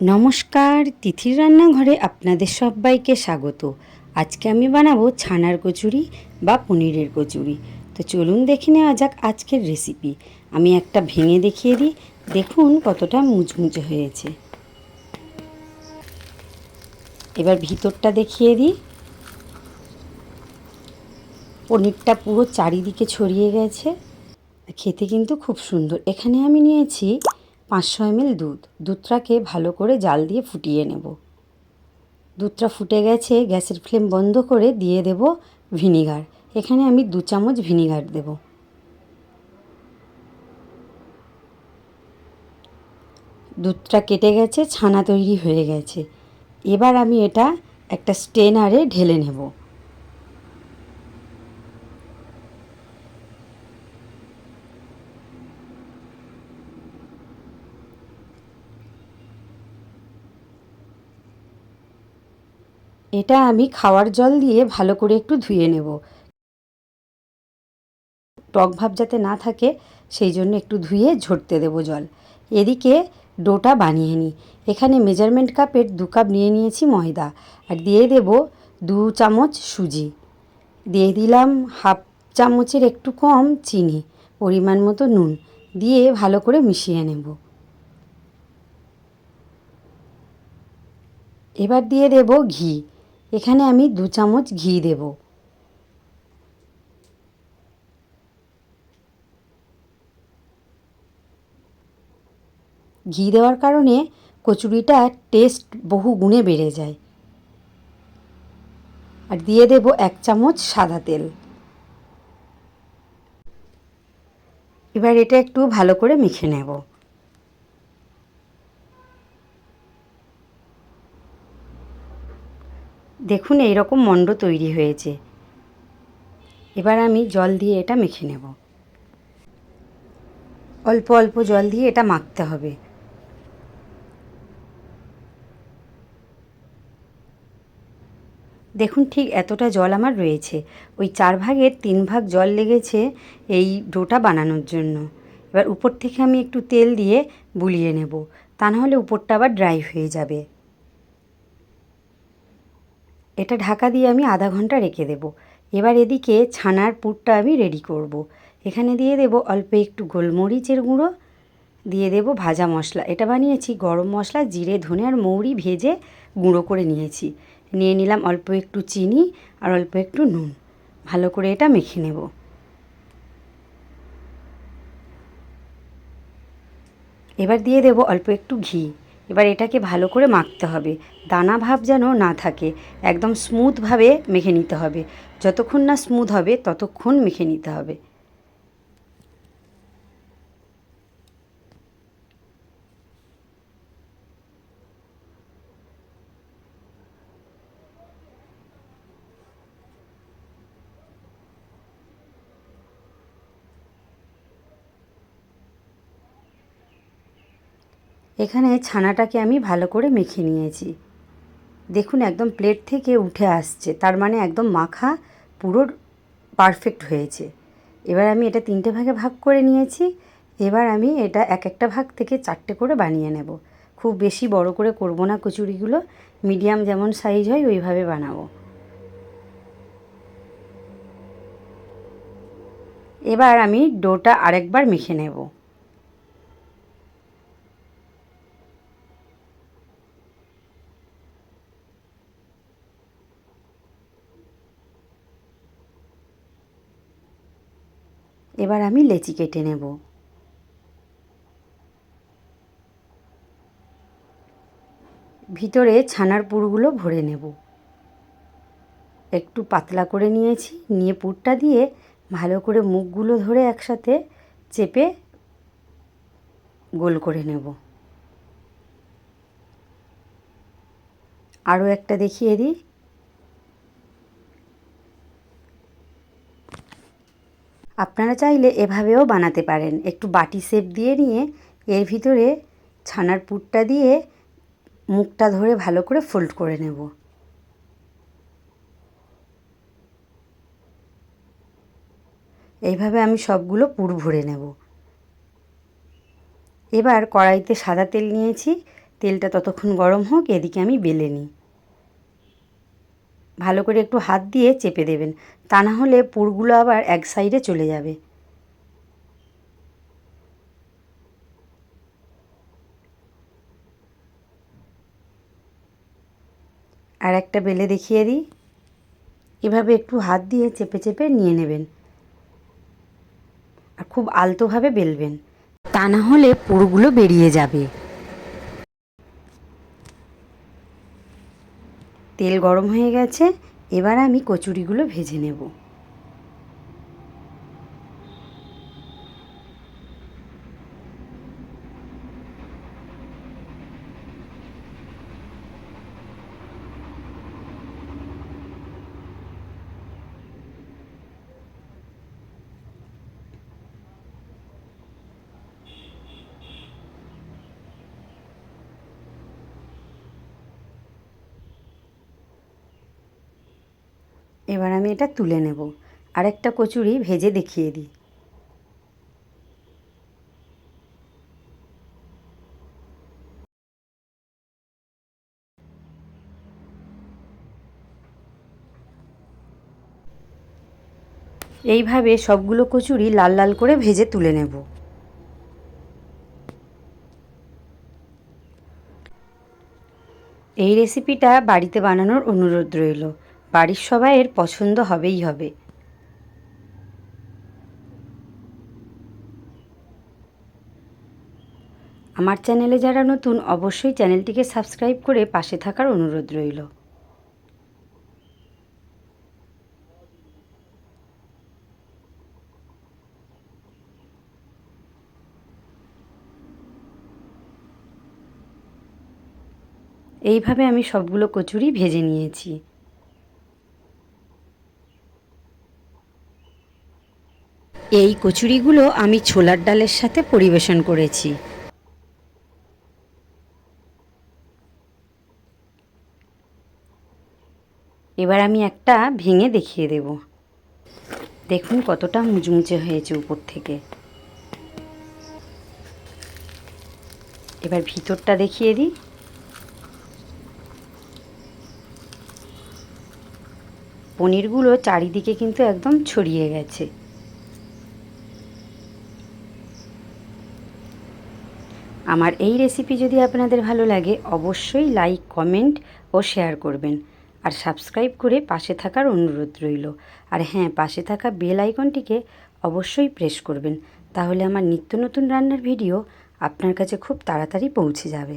নমস্কার, তিথির রান্নাঘরে আপনাদের সবাইকে স্বাগত। আজকে আমি বানাবো ছানার কচুরি বা পনিরের কচুরি। তো চলুন দেখে নেওয়া যাক আজকের রেসিপি। আমি একটা ভেঙে দেখিয়ে দিই, দেখুন কতটা মুচমুচে হয়েছে। এবার ভিতরটা দেখিয়ে দিই। পনিরটা পুরো চারিদিকে ছড়িয়ে গেছে, খেতে কিন্তু খুব সুন্দর। এখানে আমি নিয়েছি 500 ml দুধ। দুধটাকে ভালো করে জাল দিয়ে ফুটিয়ে নেব। দুধটা ফুটে গেছে, গ্যাসের ফ্লেম বন্ধ করে দিয়ে দেব ভিনিগার। এখানে আমি 2 চামচ ভিনিগার দেব। দুধটা কেটে গেছে, ছানা তৈরি হয়ে গেছে। এবার আমি এটা একটা স্ট্রেনারে ঢেলে নেব। এটা আমি খাওয়ার জল দিয়ে ভালো করে একটু ধুয়ে নেব। টক ভাব যাতে না থাকে সেই জন্য একটু ধুয়ে ঝরতে দেব জল। এদিকে ডোটা বানিয়ে নিই। এখানে মেজারমেন্ট কাপের 2 কাপ নিয়ে নিয়েছি ময়দা, আর দিয়ে দেব 2 চামচ সুজি। দিয়ে দিলাম হাফ চামচের একটু কম চিনি, পরিমাণ মতো নুন দিয়ে ভালো করে মিশিয়ে নেব। এবার দিয়ে দেব ঘি। এখানে আমি 2 চামচ ঘি দেব। ঘি দেওয়ার কারণে কচুরিটার টেস্ট বহু গুণে বেড়ে যায়। আর দিয়ে দেব 1 চামচ সাদা তেল। এবার এটা একটু ভালো করে মেখে নেব। দেখুন এই রকম মণ্ড তৈরি হয়েছে। এবার আমি জল দিয়ে এটা মেখে নেব। অল্প অল্প জল দিয়ে এটা মাখতে হবে। দেখুন ঠিক এতটা জল আমার রয়েছে। ওই 4 ভাগের 3 ভাগ জল লেগেছে এই ডোটা বানানোর জন্য। এবার উপর থেকে আমি একটু তেল দিয়ে বুলিয়ে নেব, তা নাহলে উপরটা আবার ড্রাই হয়ে যাবে। এটা ঢাকা দিয়ে আমি আধা ঘন্টা রেখে দেব। এবার এদিকে ছানার পুরটা আমি রেডি করব। এখানে দিয়ে দেব অল্প একটু গোলমরিচের গুঁড়ো, দিয়ে দেব ভাজা মশলা। এটা বানিয়েছি গরম মশলা, জিরে, ধনে আর মৌরি ভেজে গুঁড়ো করে নিয়েছি। নিয়ে নিলাম অল্প একটু চিনি আর অল্প একটু নুন। ভালো করে এটা মেখে নেব। এবার দিয়ে দেব অল্প একটু ঘি। এবার এটাকে ভালো করে মাখতে হবে, দানা ভাব যেন না থাকে। একদম স্মুথভাবে মেখে নিতে হবে। যতক্ষণ না স্মুথ হবে ততক্ষণ মেখে নিতে হবে। এখানে ছানাটাকে আমি ভালো করে মেখে নিয়েছি। দেখুন একদম প্লেট থেকে উঠে আসছে, তার মানে একদম মাখা পুরো পারফেক্ট হয়েছে। এবার আমি এটা 3টে ভাগে ভাগ করে নিয়েছি। এবার আমি এটা এক একটা ভাগ থেকে 4টে করে বানিয়ে নেব। খুব বেশি বড় করে করব না কচুরিগুলো, মিডিয়াম যেমন সাইজ হয় ওইভাবে বানাবো। এবার আমি ডোটা আরেকবার মেখে নেব। এবার আমি লেচি কেটে নেব। ভিতরে ছানার পুরগুলো ভরে নেব। একটু পাতলা করে নিয়েছি, নিয়ে পুরটা দিয়ে ভালো করে মুখগুলো ধরে একসাথে চেপে গোল করে নেব। আরও একটা দেখিয়ে দিই। আপনারা চাইলে এভাবেও বানাতে পারেন। একটু বাটি শেপ দিয়ে নিয়ে এর ভিতরে ছানার পুরটা দিয়ে মুখটা ধরে ভালো করে ফোল্ড করে নেব। এইভাবে আমি সবগুলো পুর ভরে নেব। এবার কড়াইতে সাদা তেল নিয়েছি, তেলটা ততক্ষণ গরম হোক, এদিকে আমি বেলে নিই। ভালো করে একটু হাত দিয়ে চেপে দেবেন, তা না হলে পুরগুলো আবার এক সাইডে চলে যাবে। আর একটা বেলে দেখিয়ে দিই। এভাবে একটু হাত দিয়ে চেপে চেপে নিয়ে নেবেন, আর খুব আলতোভাবে বেলবেন, তা না হলে পুরগুলো বেরিয়ে যাবে। তেল গরম হয়ে গেছে, এবার আমি কচুরিগুলো ভেজে নেব। এবার আমি এটা তুলে নেব। আরেকটা কচুরি ভেজে দেখিয়ে দিই। এইভাবে সবগুলো কচুরি লাল লাল করে ভেজে তুলে নেব। এই রেসিপিটা বাড়িতে বানানোর অনুরোধ রইল। বাড়ির সবাইয়ের পছন্দ হবেই হবে। আমার চ্যানেলে যারা নতুন, অবশ্যই চ্যানেলটিকে সাবস্ক্রাইব করে পাশে থাকার অনুরোধ রইল। এইভাবে আমি সবগুলো কচুরি ভেজে নিয়েছি। এই কচুরিগুলো আমি ছোলার ডালের সাথে পরিবেশন করেছি। এবার আমি একটা ভেঙে দেখিয়ে দেব। দেখুন কতটা মুচমুচে হয়েছে উপর থেকে। এবার ভিতরটা দেখিয়ে দিই। পনিরগুলো চারিদিকে কিন্তু একদম ছড়িয়ে গেছে। আমার এই রেসিপি যদি আপনাদের ভালো লাগে, অবশ্যই লাইক, কমেন্ট ও শেয়ার করবেন, আর সাবস্ক্রাইব করে পাশে থাকার অনুরোধ রইল। আর হ্যাঁ, পাশে থাকা বেল আইকনটিকে অবশ্যই প্রেস করবেন, তাহলে আমার নিত্য নতুন রান্নার ভিডিও আপনার কাছে খুব তাড়াতাড়ি পৌঁছে যাবে।